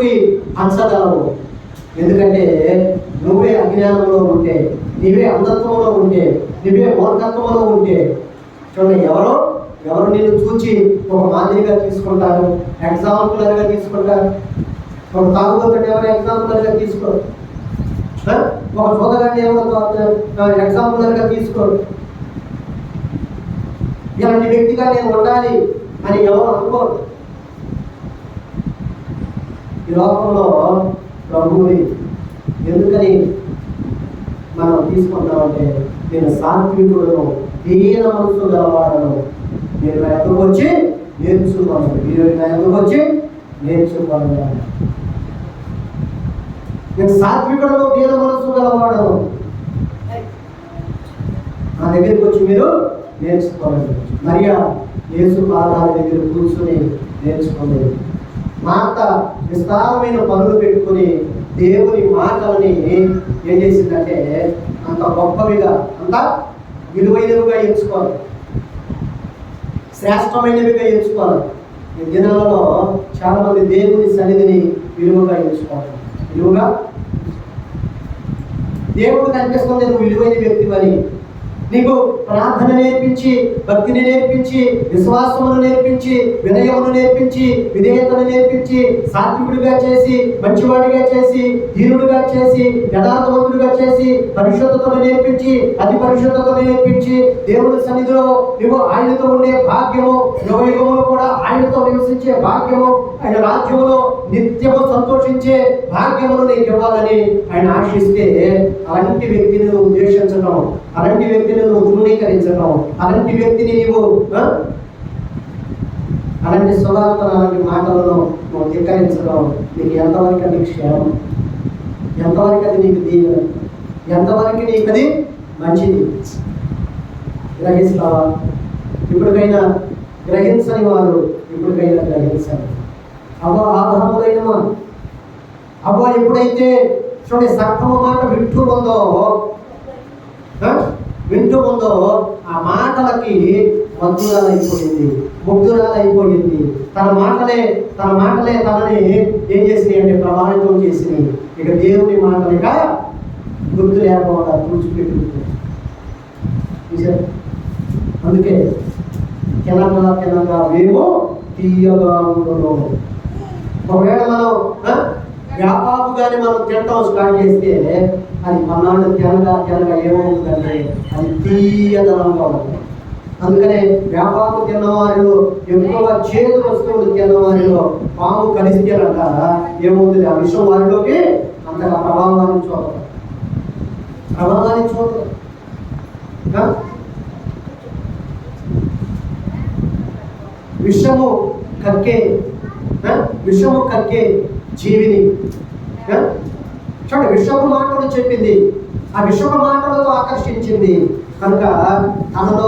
ఇతరులకి పంచగలవు. ఎందుకంటే నువ్వే అజ్ఞానంలో ఉంటే, నీవే అంధత్వంలో ఉంటే, నువ్వే మూర్ఖత్వంలో ఉంటే, చూడండి ఎవరు నిన్ను చూచి ఒక మాదిరిగా తీసుకుంటారు, ఎగ్జాంపుల్గా తీసుకుంటారు. ఒక తాగుబోతుని ఎవరు ఎగ్జాంపుల్గా తీసుకోరు, ఒక చూడగాన్ని ఎవరు ఎగ్జాంపుల్గా తీసుకోరు. ఇలాంటి వ్యక్తిగా నేను ఉండాలి అని ఎవరు అనుకోరు. ఈ లోకంలో ప్రభువుని ఎందుకని మనం తీసుకుంటామంటే, నేను సాత్వికులను, దీన మనసు గలవాడను, మీరు నా ఎదుగు వచ్చి నేర్చుకోను, మీరు నా ఎదుగు వచ్చి నేర్చుకోను. నేను సాత్వికులను, దీన మనసు గలవాడను, నా దగ్గరికి వచ్చి మీరు నేర్చుకోవాలి. మరియా యేసు పాదాల దగ్గర కూర్చొని నేర్చుకోలేదు. మార్త విస్తారమైన పనులు పెట్టుకుని దేవుని మాటలని ఏం చేసిందంటే అంత గొప్పవిగా, అంత విలువైనవిగా ఎంచుకోవాలి, శ్రేష్టమైనవిగా ఎంచుకోవాలి. ఈ దినాలలో చాలా మంది దేవుని సన్నిధిని విలువగా ఎంచుకోవాలి. విలువగా దేవుడు కనిపిస్తుంది నువ్వు విలువైన వ్యక్తివని. నీకు ప్రార్థన నేర్పించి, భక్తిని నేర్పించి, విశ్వాసమును నేర్పించి, వినయమును నేర్పించి, విధేయతను నేర్పించి, సాత్వికుడిగా చేసి, మంచివాడిగా చేసి, ధీరుడిగా చేసి, యథార్థవంతుడిగా చేసి, పరిశుద్ధతను నేర్పించి, అతి పరిశుద్ధతను నేర్పించి, దేవుని సన్నిధిలో నువ్వు ఆయనతో ఉండే భాగ్యము, యుగయుగములు కూడా ఆయనతో నివసించే భాగ్యము, ఆయన రాజ్యములో నిత్యము సంతోషించే భాగ్యమును నీకు ఇవ్వాలని ఆయన ఆశిస్తే, అలాంటి వ్యక్తిని నువ్వు ద్వేషించడం, అలాంటి వ్యక్తిని నువ్వు తృణీకరించడం, అలాంటి వ్యక్తిని నీవు అలాంటి సువార్తను, అలాంటి మాటలను నువ్వు ధిక్కరించడం నీకు ఎంతవరకు అది క్షేమం, ఎంతవరకు అది నీకు దీవెన, ఎంతవరకు నీకు అది మంచిది? గ్రహిస్తావా? ఇప్పటికైనా గ్రహించని వారు ఇప్పటికైనా గ్రహించాలి. ఆధారములైన అవ్వ ఎప్పుడైతే చూడండి సర్పము మాట వింటూ ఉందో ఆ మాటలకి ముగ్ధురాలైపోయింది. తన మాటలే తనని ఏం చేసినాయి అంటే ప్రభావితం చేసినాయి. ఇక దేవుని మాటలిక గుర్తు లేకుండా తుడిచిపెట్టుకుంటుంది. అందుకే తినగా మేము తీయగా ఉండను. ఒకవేళ మనం వ్యాపారుగానే మనం తినటం స్టార్ట్ చేస్తే అది పన్నాళ్ళు తినగా ఏమవుతుందంటే అది తీయదనంగా ఉంటుంది. అందుకనే వ్యాపారం తిన్నవారిలో ఎక్కువగా చేదు వస్తువులు తిన్నవారిలో పాము కలిస్తేనంట ఏమవుతుంది, ఆ విషయం వారిలోకి అంతగా ప్రభావాన్ని చూడదు. విషము కక్కే జీవిని చూడండి, విషపు మాటలు చెప్పింది, ఆ విషపు మాటలతో ఆకర్షించింది కనుక తనలో